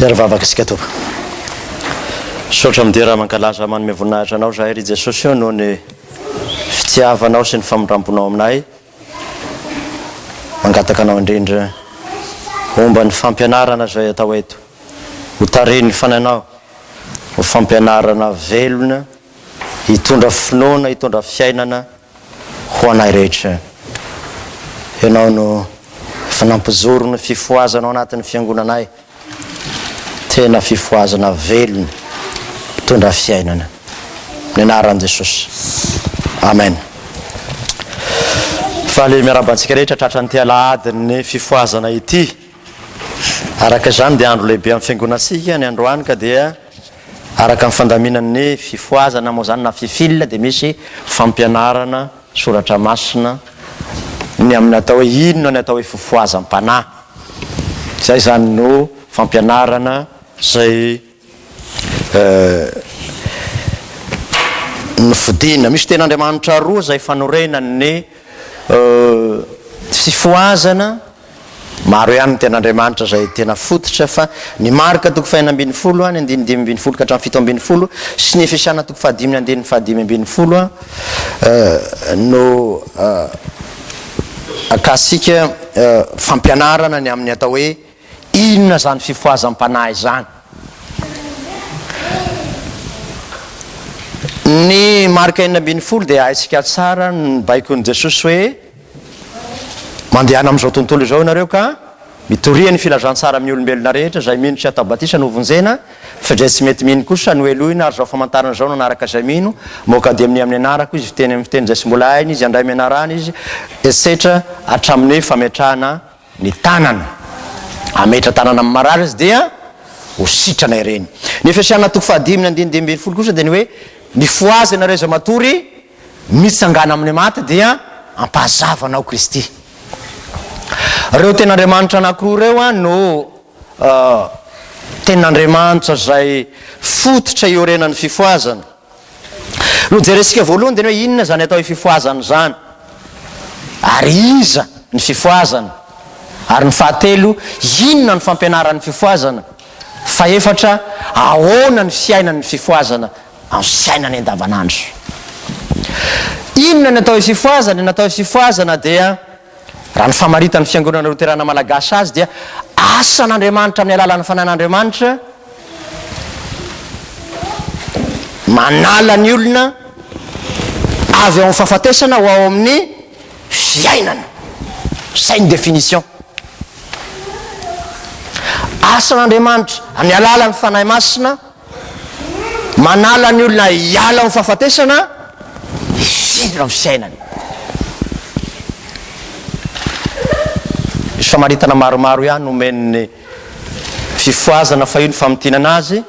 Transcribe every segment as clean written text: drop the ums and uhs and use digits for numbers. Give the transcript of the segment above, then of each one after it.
Miaravavaka isika tompoko. Saotra amin'ny raha mankalaza manome voninahitra anao zahay ry Jesosy io noho ny fitiavanao sy ny famindramponao aminay. Mangataka anao indrindra momba ny fampianarana zay atao eto. Ho tariny fananao, ho fampianarana velona, hitondra finoana, hitondra fiainana ho anay rehetra. Ianao no fanampizoro ny fifoazanao anatin'ny fiangonanay. Tena fifoazana velona, hitondra fiainana. Ny anaran'i Jesosy. Amen. Faly miarabantsika rehetra tratran'ity alahadiny fifoazana ity. Araka izany dia andro lehibe amin'ny fiangonantsika ny androany ka dia araka ny fandaminan'ny fifoazana moa zany na fifilina dia misy fampianarana soratra masina ny amin'ny atao hoe inona ny atao hoe fifoazam-panahy. Izay zany no fampianarana zay nofidina. Misy ten'Andriamanitra roa zay fanorenany fifoazana. Maro ihany ny ten'Andriamanitra zay tena fototra fa ny marika toko 5:10 any 5:10 ka hatramin'ny 7:10 sy ny Efesiana toko 5:5:10 no akasika fampianarana ny amin'ny atao hoe inona zany fifoazam-panahy zany. Ny marika 5:10 dia haitsika tsara ny baikon'i Jesosy hoe mandehana amin'izao tontolo izao ianareo ka mitoria ny filazantsara amin'ny olombelona rehetra zay mino tsy atao batisa no vonjena fa dray tsy mety mino kosa no elohina ary zao famantarana zao no anaraka izay mino moka dia amin'ny anarako izy fiteny amin'ny fiteny zay sy mbola hainy izy andray mianarana izy etsetra hatramin'ny fametrahana ny tanana. Ametra tanana amin'ny marary izy dia ho sitrana ireny. Ny Efesiana toko 5:10 kosa dia ny hoe ny foazana reo izay matory mitsangana amin'ny maty dia ampahazavanao Kristy. Reo ten'Andriamanitra anankiroa reo no ten'Andriamanitra zay fototra iorenan'ny fifoazana. No jeresika voalohany dia ny hoe inona zany atao hoe fifoazana zany ary iza ny fifoazana ary ny fahatelo inona ny fampianaran'ny fifoazana. Faefatra ahoana ny fiainan'ny fifoazana amin'ny fiainany andavanandro. Inona ny atao hoe fifoazana? Ny atao hoe fifoazana dia raha ny famaritan'ny fiangonana Luterana Malagasy azy dia asan'Andriamanitra amin'ny alalan'ny fanan'Andriamanitra manala ny olona avy ao amin'ny fahafatesana ho ao amin'ny fiainana. Zay ny définition. Asan'Andriamanitra amin'ny alalan'ny fanahy masina manala ny olona hiala amin'ny fahafatesana hifindra amin'ny fiainana. Misy famaritana maromaro ihany nomen'ny fifoazana fa io ny famotinana azy.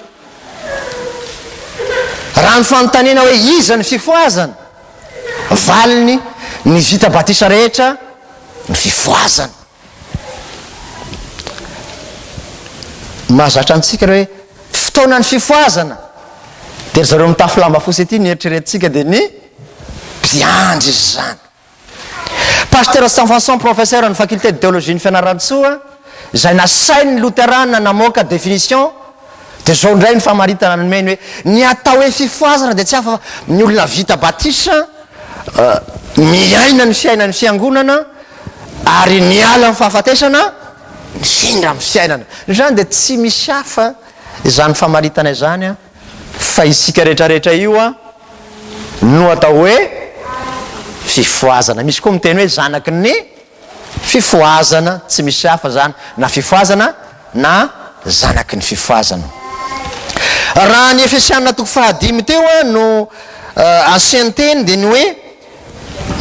Raha ny fanontaniana hoe iza ny fifoazana, valiny ny vita batisa rehetra ny fifoazana. Mahazatra antsika hoe fotoana ny fifoazana dia zareo mitafy lamba fosy ety ny eritreretintsika dia ny mpiandry izy zany. Pasteur Sanfanson, professeur ny faculté de théologie ny fianaran-tsoa zay nasainy Luterana namoaka définition dia zao ndray ny famaritana nomeny hoe ny atao hoe fifoazana dia tsy hafa ny olona vita batisa miaina ny fiainan'ny fiangonana ary miala ny fahafatesana mifindra amin'ny fiainana. Zany dia tsy misy hafa izany famaritana izany fa isika rehetrarehetra io no atao hoe fifoazana. Misy koa miteny hoe zanaky ny fifoazana, tsy misy hafa zany na fifoazana na zanaky ny fifoazana. Raha ny Efesiana toko 5 teo no asiany teny dia ny hoe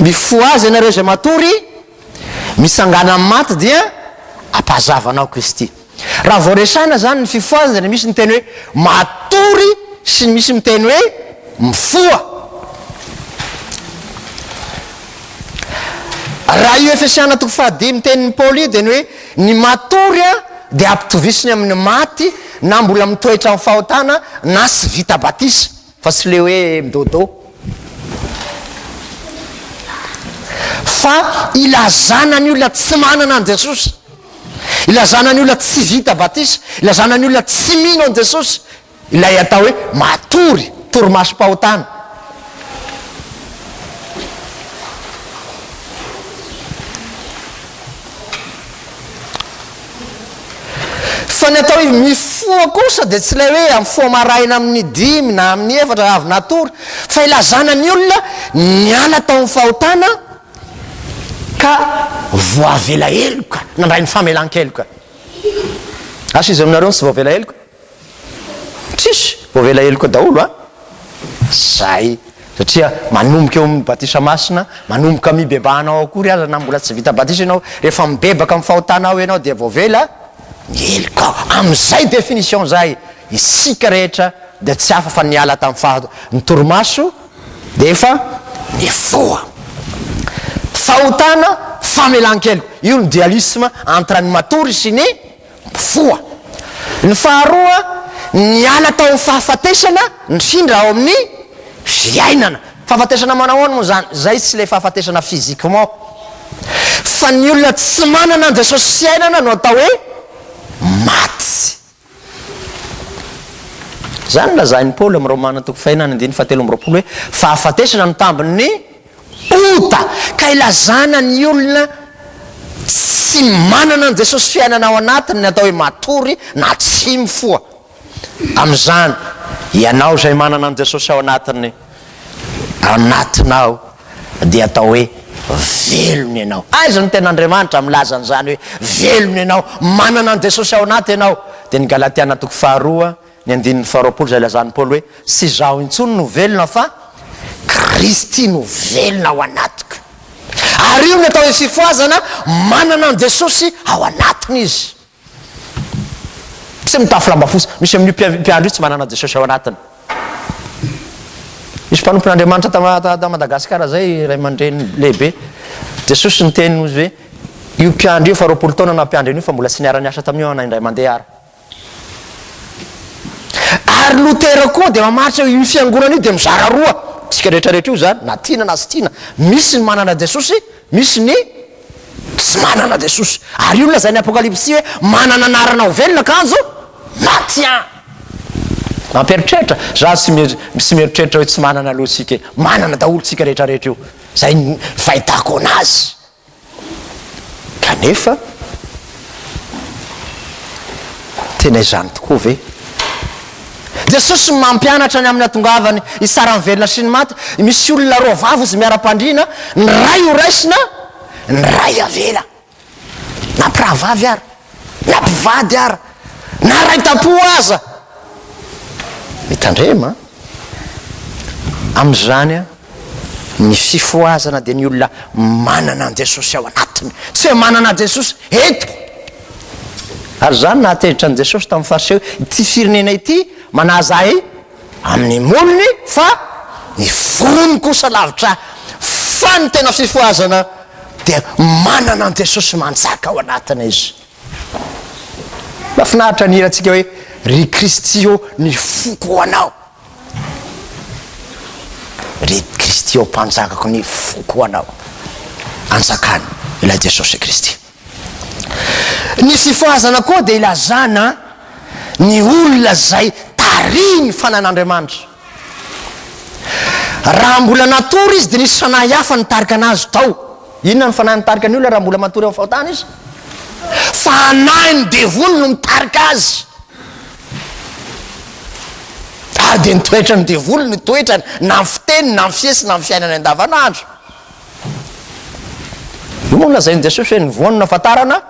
mifoazana reo zay matory misangana amin'ny maty dia ampahazavanao Kristy. Raha voaresana zany ny fifoazana misy miteny hoe matory sy misy miteny hoe mifoa. Raha io Efesiana toko 5 tenin'ny Paoly io dia ny hoe ny matory dia ampitovisiny amin'ny maty na mbola mitoetra amin'ny fahotana na sy vita batisa fa sy le hoe midodo. Fa ilazana ny olona tsy manana an Jesosy ilazana ny olona tsy vita batisa, ilazana ny olona tsy mino an Jesosy, ilay atao hoe matory, torimasom-pahotana. Fa ny atao hoe mifoa kosa dia tsy ilay hoe mifoa maraina amin'ny 5 na amin'ny 4 avy natory, fa ilazana ny olona niala tao amin'ny fahotana ka voavela eloka, nandray ny famelan-keloka. Asa izy aminareo tsy voavela eloka? Tsisy voavela eloka daholo a zay, satria manomboka eo amin'ny batisa masina, manomboka mibebahanao akory aza na mbola tsy vita batisa ianao, rehefa mibebaka amin'ny fahotana ao ianao dia voavela eloka. Amin'izay définition zay isika rehetra dia tsy hafa fa niala tamin'ny ny torimaso dia efa nifoa. Fahotana, famelan-keloka, io ny dualisme entre ny matory sy ny foa. Ny faharoa, niala tao amin'ny fahafatesana indrindra ao amin'ny fiainana. Fahafatesana manahoana moa zany? Zay tsy ilay fahafatesana physiquement, fa ny olona tsy manana an Jesosy sy ainana no atao hoe maty. Zany lazainy Paoly amin'ny Romana 5:7 hoe fahafatesana no tambiny ota, ka ilazana ny olona tsy manana an Jesosy fiainana ao anatiny ny atao hoe matory na tsy mifoa. Amin'izany ianao zay manana an Jesosy ao anatinao dia atao hoe velony ianao. Aiza ny tena Andriamanitra milaza an'izany hoe velony ianao, manana an Jesosy ao anaty ianao? Dia ny Galatiana 2:2 zay lazany Paoly hoe sy izaho intsony no velona fa Kristy no velona ao anatiko. Ary io ny atao hoe fifoazana, manana an Jesosy ao anatiny izy. Tsy mitafy lamba fotsy, misy amin'ny mpiandro io tsy manana an Jesosy ao anatiny. Misy mpanompon'Andriamanitra ta Madagasikara zay ray aman-dreny lehibe, Jesosy ny teny izy hoe io mpiandro io fa 20 taona na mpiandro io fa mbola tsy niara-niasa tamin'io ana indray mandeha ara. Ary Lutera koa dia mamaritra io fiangonana io dia mizara roa, tsika rehetrarehetra io zany, na tiana na sy tiana, misy ny manana Jesosy, misy ny tsy manana Jesosy. Ary io lazainy Apokalipsy hoe manana anarana ho velona akanjo matia. Mamperitreritra za sy mieritreritra hoe tsy manana aloha tsika, manana daholo tsika rehetrarehetra io, zay ny fahitako anazy. Kanefa tena izany tokoa ve? Jesosy mampianatra ny amin'ny atongavany isara ny velona sy ny maty. Misy olona roa vavy izy miara-pandriana, ny ray ho raisina, ny ray avela. Na mpiravavy ara, na mpivady ara, na ray tapo aza. Mitandrema amin'izany ny fifoazana dia ny olona manana an Jesosy ao anatiny, tsy hoe manana Jesosy eto. Ary zany nahateritra an Jesosy tamin'ny fariseo, ity firenena ity manazahy amin'ny molony fa ny fonony kosa lavitra. Fa ny tena fifoazana dia manana an Jesosy manjaka ao anatiny izy. Mahafinaritra ny hiratsika hoe ry Kristy io ny foko ho anao, ry Kristy io mpanjakako ny foko ho anao. Anjakany ilay Jesosy Kristy. Ny fifoazana koa dia ilazana ny olona zay tariny fanan'Andriamanitra. Raha mbola natory izy dia nisy fanahy hafa nitarika anazy tao. Inona ny fanahy nitarika ny olona raha mbola matory amin'ny fahotana izy? Fanahy ny devoly no mitarika azy. Ary dia nitoetra ny devoly, nitoetrany na ny fiteny, na ny fiesy, na ny fiainana andavanandro. Io moa lazainy Jesosy hoe nivoanina fatarana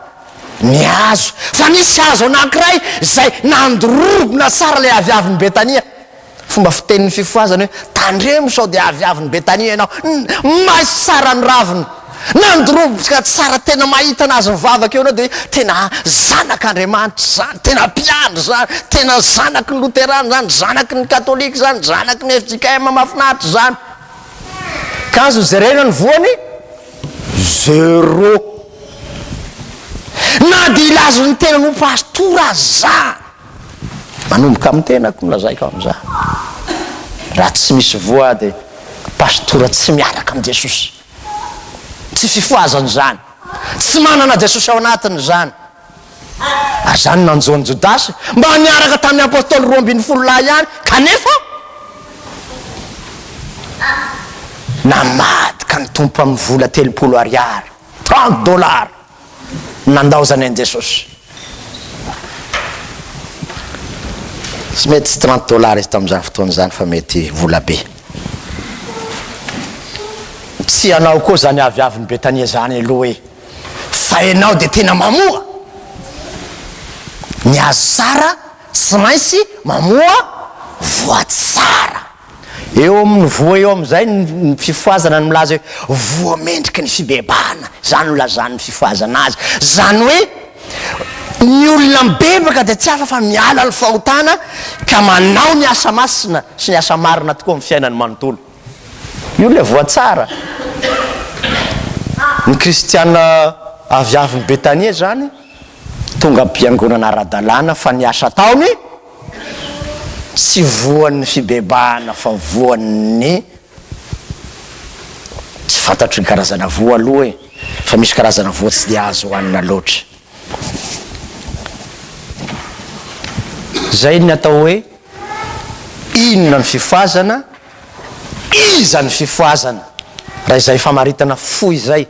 ny azo. Fa nisy azo anankiray zay nandorobona tsara ilay aviavin'ny Betania. Fomba fitenin'ny fifoazana hoe tandremo sao dia aviavin'ny Betania ianao, maisy tsara ny raviny, nandoroboka tsara, tena mahita anazy mivavaka eo anao dia tena zanak'Andriamanitra zany, tena mpiandro zany, tena zanaky ny Luterana zany, zanaky ny Katolika zany, zanaky ny FJKM mahafinaritra zany. Kazo jerena ny voany 0. Na dia ilazo ny tena no pastora za manomboka amin'ny tenako milazaiko amin'za. Raha tsy misy voa dia pastora tsy miaraka amin'ny Jesosy, tsy fifoazany zany, tsy manana Jesosy ao anatiny zany. Azany nanjoany Jodasy mba niaraka tamin'ny apôstôly 12 lahy ihany kanefa namadika ny tompo amin'ny vola 30 ariary $30 nandaozany an Jesosy. Tsy mety tsy $30 izy tamin'izany fotoana zany fa mety vola be. Tsy anao koa zany aviaviny Betania zany aloha hoe fa ianao de tena mamoa ny azo tsara tsy maintsy mamoa voatsara. Eo amin'ny voa eo amin'izay ny fifoazana ny milaza hoe voa mendriky ny fibebana, zany olazany ny fifoazana azy. Zany hoe ny olona mibebaka de tsy afa fa miala ny fahotana ka manao ny asa masina sy ny asa marina tokoa amin'ny fiainany manontolo. Io le voatsara. Ny kristiana aviaviny Betania zany tonga am-piangonana ara-dalàna fa ny asa taony tsy voan'ny fibebahana fa voan'ny tsy fantatry ny karazana voa aloha e, fa misy karazana voa tsy dia azo hoanina loatra. Zay ny atao hoe inona ny fifoazana, iza ny fifoazana. Raha izay famaritana fo izay.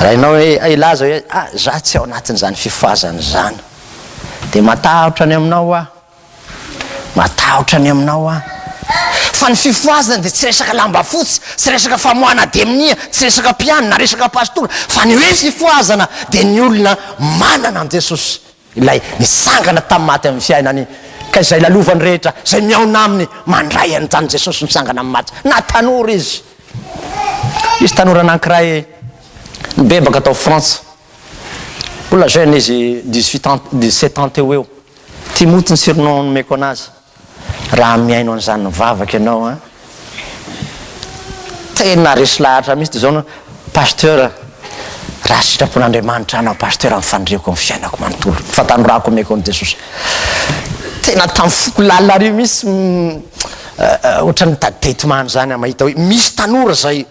Raha ianao hoe ilaza hoe za tsy ao anatin'izany fifoazana zany de matahotra ny aminao matahotra ny aminao fa ny fifoazana de tsy resaka lamba fotsy, tsy resaka famoana demnia, tsy resaka mpianina, resaka pastoly, fa ny hoe fifoazana de ny olona manana an Jesosy ilay nisangana tamin'ny maty amin'ny fiainany ka izay lalovany rehetra zay miaona aminy mandray an'izany Jesosy nisangana amin'ny maty. Na tanora izy tanora anankiray nibebaka tao France, olona jeune izy 17 ans teo eo. Timoty ny surnom nomeko anazy. Raha miaino an'izany nivavaka ianao tena resy lahatra mihitsy de zao pasteur raha sitrapon'Andriamanitra anao pasteur mifandriako amin'ny fiainako manontolo fa tanorako omeko an Jesosy. Tena tamin'ny foko lalary misy ohatran'ny taditetmany zany mahita hoe misy tanora zay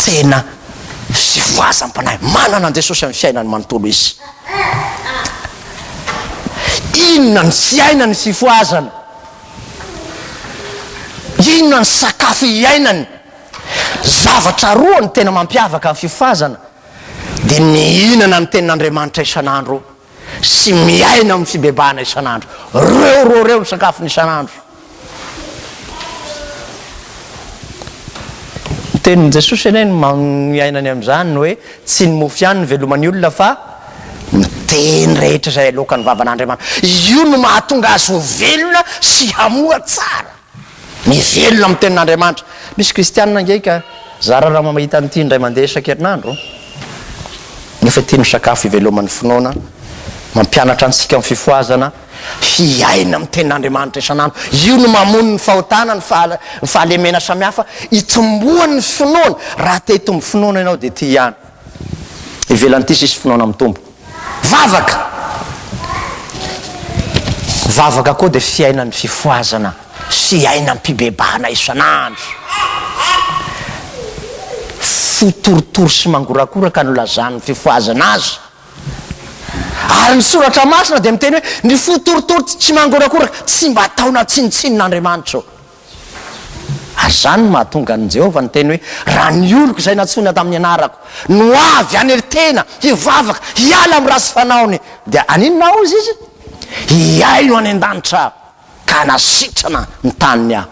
tena fifoazam-panahy manana an Jesosy amin'ny fiainany manontolo izy. Inona ny tsy ainany fifoazana, inona ny sakafo iainany. Zavatra roa ny tena mampiavaka ny fifoazana de ny inana ny tenin'Andriamanitra isan'andro sy miaina amin'ny fibebahana isan'andro. Reo ny sakafo ny isan'andro. Tenin' Jesosy eny miainany amin'izany hoe tsy ny mofo ihany ny veloman'ny olona fa miteny rehetra zay aloka ny vavan'Andriamanitra. Io no mahatonga azy ho velona sy hamoa tsara ny velona amin'ny tenin'Andriamanitra. Misy kristianina ngeika zara raha mahita an'ity indray mandeha isan-kerinandro nefa tia ny sakafo iveloman'ny finoana, mampianatra antsika amin'ny fifoazana, hiaina amin'ny tenin'Andriamanitra isan'andro. Io no mamono ny fahotana, ny fahalemena samihafa, itomboany ny finoana. Raha te hitombo finoana ianao de ty ihany ivelan'ity sisy finoana mitombo. Vavaka koa de fiainan'ny fifoazana, fiaina amin'ny mpibebahana isan'andro. Fotorotoro sy mangorakoraka no lazany fifoazana azy. Ary ny soratra masina de miteny hoe ny fotorotoro tsy mangorakoraka tsy mba ataona tsinitsinon'Andriamanitra. Ary zany mahatonga ny Jehovah ny teny hoe raha ny oloko izay natsoina tamin'ny anarako no avy aneritena hivavaka hiala amin'ny rasy fanaony de aninonao izy hiaino any an-danitra ka nasitrana ny taniny aho.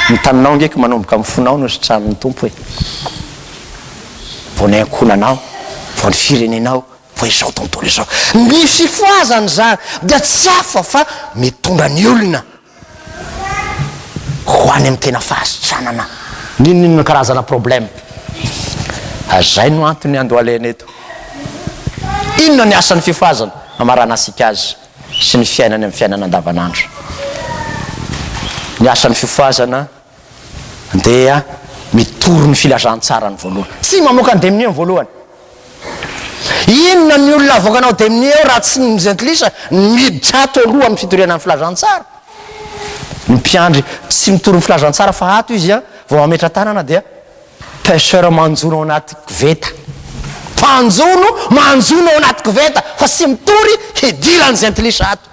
Ny taninao ngeky manomboka amin'ny fonao no sitramin'ny tompo hoe vao ny ankonanao, vao ny firenenao, vao izao tontolo izao. Ny fifoazana zany dia tsy hafa fa mitondra ny olona ho any amin'ny tena fahasitranana ninona karazana problème. Zay no antony andohalena eto. Inona ny asan'ny fifoazana? Amarana asika azy sy ny fiainany amin'ny fiainana andavanandro. Ny asan'ny fifoazana dia mitoro ny filazantsara ny voalohany, tsy mamoaka ny demnia ny voalohany. Inona ny olona avoakanao demnia eo raha tsy mizentilisa miditra ato aloha amin'ny fitoriana amin'ny filazantsara. Ny mpiandry tsy mitoro ny filazantsara fa ato izy vao mametra tanana dia pêcheur manjono anaty koveta mpanjono manjono ao anaty koveta fa sy mitory hidiran'izay antilisa ato.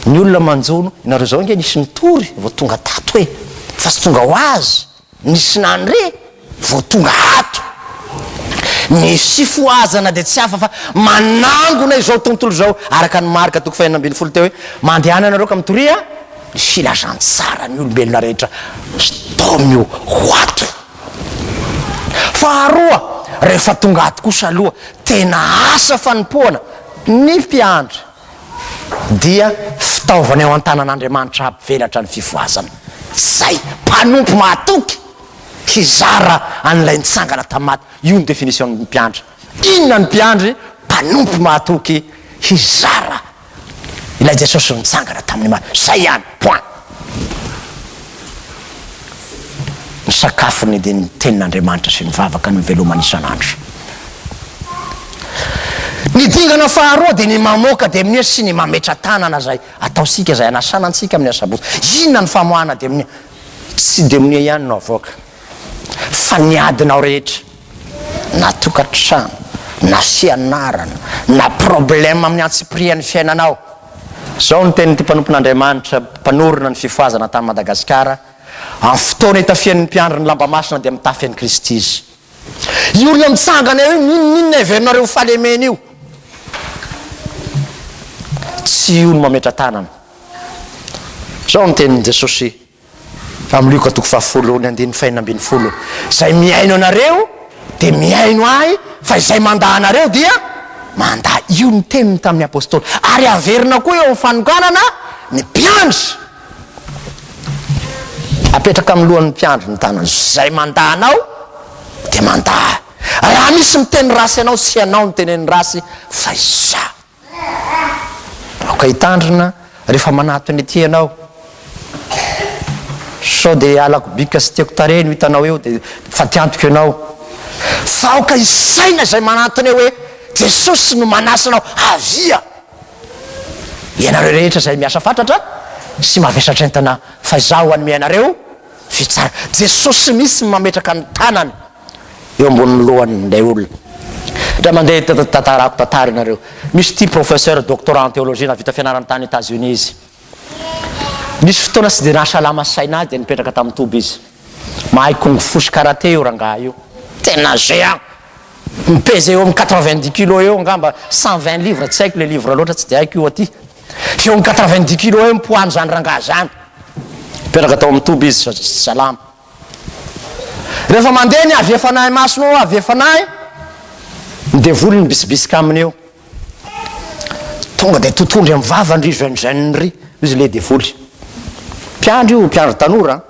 Ny olona manjono inareo zao nge nisy nitory vao tonga tato hoe fa sy tonga ho azy, nisy nandre vao tonga ato. Ny sifoazana de tsy hafa fa manangona izao tontolo zao araka ny marika toko 2:20 teo hoe mandehana anareo ka mitoria ny filazantsara ny olombelona rehetra tomio ho ato. Faharoa, rehefa tonga ato kosa aloha tena asa fanompoana ny mpiandry dia fitaovana eo an-tanan'Andriamanitra ampivelatra ny fifoazana. Zay mpanompo mahatoky hizara an'ilay nitsangana tamaty. Io ny definition ny mpiandry. Inona ny mpiandry? Mpanompo mahatoky hizara ilay Jesosy nitsangana tamin'ny maty. Zay ihany, point. Ny sakafony dia ny tenin'Andriamanitra sy ny vavaka ny velomana isan'andro. Ny dingana faharoa dia ny mamoaka dia amin'io sy ny mametra tanana zay ataosika zay anasanantsika amin'ny asabotsy. Inona ny famoahana dia amin'ny tsy dia amin'io ihany no avoaka fa ny adinao rehetra, na tokantrano, na fianarana, na problème amin'ny antsiprian'ny fiainanao. Zao ny tenin'ity mpanompon'Andriamanitra mpanorona ny fifoazana tamin'ny Madagasikara amin'ny fotoana hitafian'ny mpiandry ny lamba masina dia mitafy an'i Kristy izy. Io olona mitsangana io ninona heverinareo falemena io? Tsy io no mametra tanana. Zao ny tenin'i Jesosy amin'ny Luka 10:20 zay miaino anareo dia miaino ahy fa izay manda anareo dia manda. Io ny teniny tamin'ny apôstôly ary averina koa eo amin'ny fanokanana ny mpiandry. Apetraka amin'ny lohan'ny mpiandry ny tanana zay manda anao dia manda. Raha misy miteny rasy anao sy anao ny teneny rasy fa iza aoka hitandrina rehefa manato ny ety anao sao dia alako bika sy tiako tareny hitanao eo dia fa tiantoko ianao fa aoka isaina zay manatony eo hoe Jesosy no manasanao avia. Ianareo rehetra zay miasa fatratra sy mavesatra entana fa izao any mianareo fitsara. Jesosy misy mametraka ny tanany eo ambonin'ny lohan'ilay olona. Raha mandeha tantarako tantara ianareo. Misy ty professeur doctorat en théologie navita fianarany tany États-Unis izy. Misy fotoana sy dia nahasalama saina dia nipetraka tamin'ny toby izy. Mahay kung fu sy karaté io rangaha io. Tena géant. Mipeza eo amin'ny 90 kilo eo angamba 120 livres tsy haiko le livre loatra tsy dia haiko io aty. Eo amin'ny 90 kilo eo mipoany zany rangaha zany. Mipetraka tao amin'ny toby izy salama. Rehefa mandeha ny avy efanahy masonao avy efanahy dia volony bisibisika aminy eo. Tonga dia totondry amin'ny vavandry jeune izy le devoly. Mpiandry io, mpiandry tanora.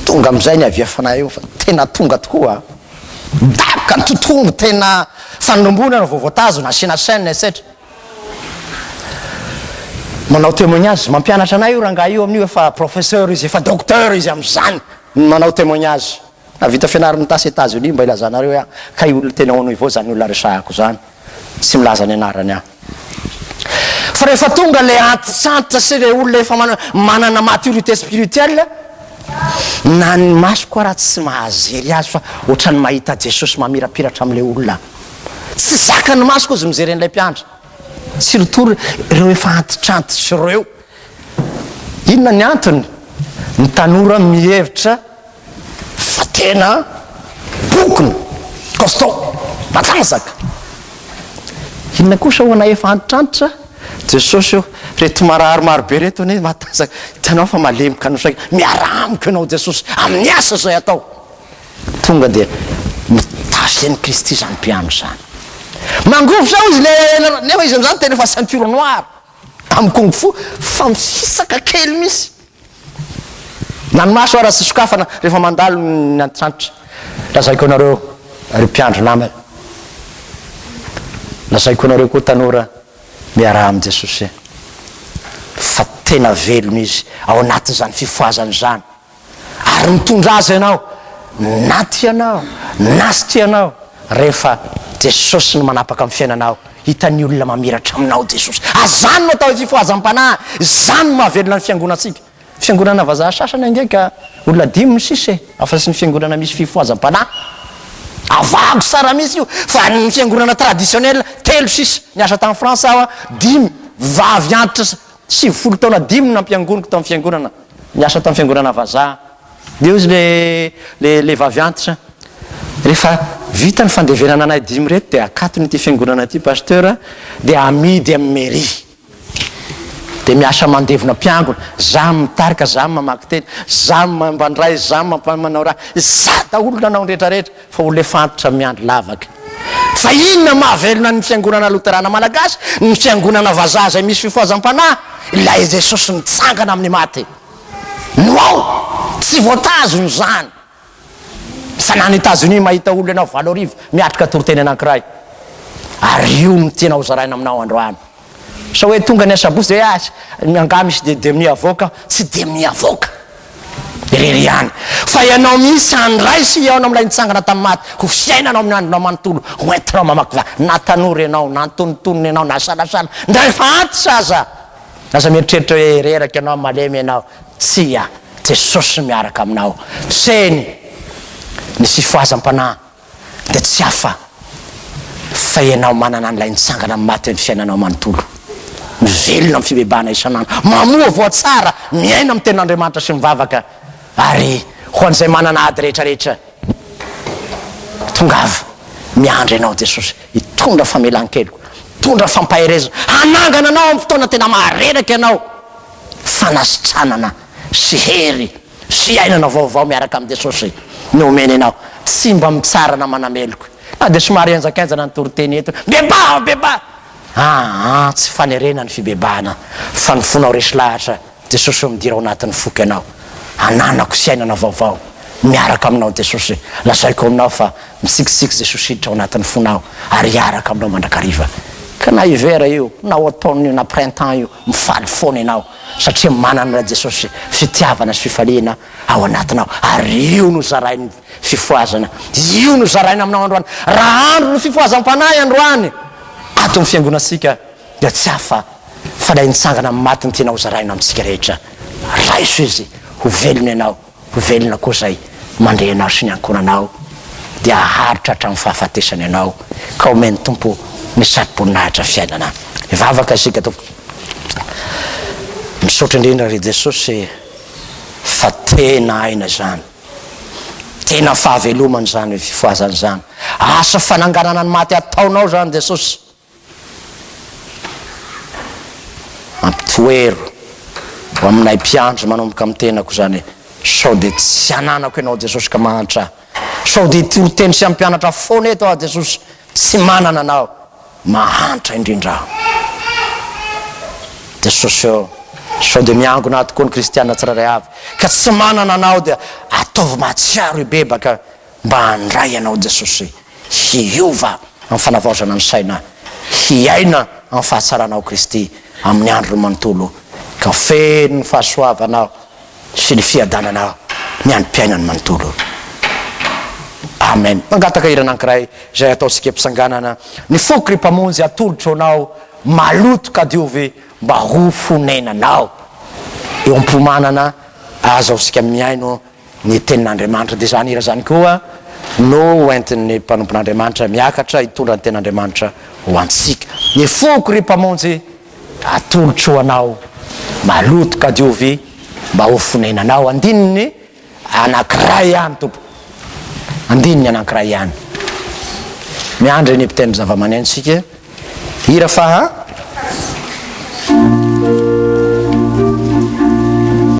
Tonga amin'izay ny avy efanahy eo fa tena tonga tokoa. Daboka ny totongo tena fanomboana no vovoatazo na asiana chaîne etc. Manao témoignage mampianatra anay io rangaha io amin'io efa professeur izy efa docteur izy amin'izany manao témoignage. Navita fianarany tasy États-Unis mba ilazanareo hoe ka io olona tena ono ivao zany olona resahako zany. Tsy milaza ny anarany aho. Fa rehefa tonga le antitsantitra sy le olona efa manana maturité spirituelle na ny masoko raha tsy mahazery azy fa ohatrany mahita Jesosy mamirapiratra amin'ilay olona. Tsy zakany masoko izy mijery an'ilay mpiandry. Surtout ireo efa antitrantitra ireo. Inona ny antony? Ny tanora mihevitra fa tena bokony costaud matanjaka. Inona kosa hoana efa antitrantitra? Jesosy io reto mararomaro be reto ane matanjaka hitanao fa malemika no saika miaramiko ianao Jesosy amin'ny asa zay atao. Tonga dia mitafy an'i Kristy zany mpiandry zany. Mangovo sao izy nefa izy am'izany tena efa ceinture noire amin'ny kung fu fa mifisaka kely misy. Nanomaso raha sy sokafana rehefa mandalo ny antitrantitra. Lazaiko anareo ry mpiandry namana. Lazaiko anareo koa tanora miara amin'ny Jesosy. Fa tena velona izy ao anatin'izany fifoazany zany. Ary mitondra azy ianao na tianao na sy tianao rehefa Jesosy no manapaka amin'ny fiainanao. Hitan'ny olona mamiratra aminao Jesosy. Azany no atao fifoazam-panahy. Zany no mahavelona ny fiangonantsika. Fiangonana vazaha sasany angeka olona 5 misy afa sy ny fiangonana misy fifoazam-panahy. avago sara misy io fa ny fiangonana traditionnel telo sisa niasa tamin'ny France aho a 5 vavy antitra 70 taona 5 nampiangoniko tamin'ny fiangonana niasa tamin'ny fiangonana vazaha de izy le vavy antitra rehefa vita ny fandevenana anay 5 reto de akatony ty fiangonana ty pasteur de amidy amin'ny mairie de miasa mandevona mpiangona za mitarika za mamaky teny za mambandray za manao raha za daholo nanao rehetrarehetra fa olo le fantitra miandro lavaka fa inona mahavelona ny fiangonana loterana malagasy ny fiangonana vazaha zay misy fifoazam-panahy ilay jesosy nitsangana amin'ny maty no ao tsy voatazony zany sanany États-Unis mahita olo ianao 7 miatrika toroteny anankiray ary io mitianao zaraina aminao androany sa hoe tonga ny asabosy de hoe mianga misy de amin'ny avoka tsy de amin'ny avoka irery ihany fa ianao misy andray sy ianao amilay nitsangana tamin'ny maty ho fiainanao amin'ny andronao manontolo hoentinao mamaky va na tanory ianao na tonontonony ianao na salasala ndray fa antitra aza mieritreritra hoe reraka ianao malemy ianao tsy a jesosy miaraka aminao seny ny fifoazam-panahy de tsy hafa fa ianao manana an'ilay nitsangana amin'ny maty ny fiainanao manontolo mivelona amin'ny fibebahana isan'andro mamoa voatsara miaina amin'ny ten'Andriamanitra sy mivavaka ary ho an'izay manana ady rehetrarehetra tongava miandry ianao Jesosy hitondra famelan-keloka hitondra fampaherezana hanangana anao amin'ny fotoana tena mahareraka ianao fanasitranana sy hery sy ainana vaovao miaraka amin'ny Jesosy no omeny ianao tsy mba mitsarana manameloko na de somary enjakenjana ny toroteny eto beba tsy fanerena ny fibebahana fa ny fonao resy lahatra Jesosy midira ao anatin'ny foky ianao ananako sy ainana vaovao miaraka aminao Jesosy lazaiko aminao fa misikisiky Jesosy hiditra ao anatin'ny fonao ary iaraka aminao mandrakariva ka na hiver io na automne io na printemps io mifaly foana ianao satria manana Jesosy fitiavana sy fifaliana ao anatinao ary io no zarainy fifoazana io no zaraina aminao androany raha andro no fifoazam-panahy androany ato ny fiangonasika de tsy hafa fa lay nitsangana amin'ny maty ny tianao zaraina amintsika rehetra raiso izy ho velona ianao ho velona koa zay mandeha anao sy ny ankonanao de aharitra hatramin'ny fahafatesana ianao ka omeny tompo ny sarom-poninahitra fiainana ivavaka isika tompo misaotra indrindra ry Jesosy fa tena aina zany tena fahavelomany zany fifoazany zany asa fananganana ny maty ataonao zany Jesosy ampitoero ho aminay mpiandro manomboka amin'ny tenako zany sao de tsy ananako ianao Jesosy ka mahantra sao de toroteny sy ampianatra foana eto aho Jesosy tsy manana anao mahantra indrindra Jesosy eo sao de miangona tokoa ny kristiana tsiraray avy ka tsy manana anao de ataovy mahatsiaro ibebaka mba handray ianao Jesosy hiova amin'ny fanavaozana ny saina hiaina amin'ny fahatsaranao Kristy amin'ny andro manontolo ka feno ny fahasoavanao sy ny fiadananao ny androm-piainany manontolo amen mangataka hira anankiray zay ataosika mpisanganana ny foky ry mpamonjy atolotra anao maloto ka diovy mba ho fonenanao eo ampomanana azaosika miaino ny tenin'Andriamanitra de zany hira zany koa no entin'ny mpanompon'Andriamanitra miakatra hitondra ny ten'Andriamanitra ho antsika ny foky ry mpamonjy atolotra anao maloto ka diovy mba ho fonenanao andininy anankiray ihany tompo andininy anankiray ihany miandry ny mpitendry zava-maneno sika hira faha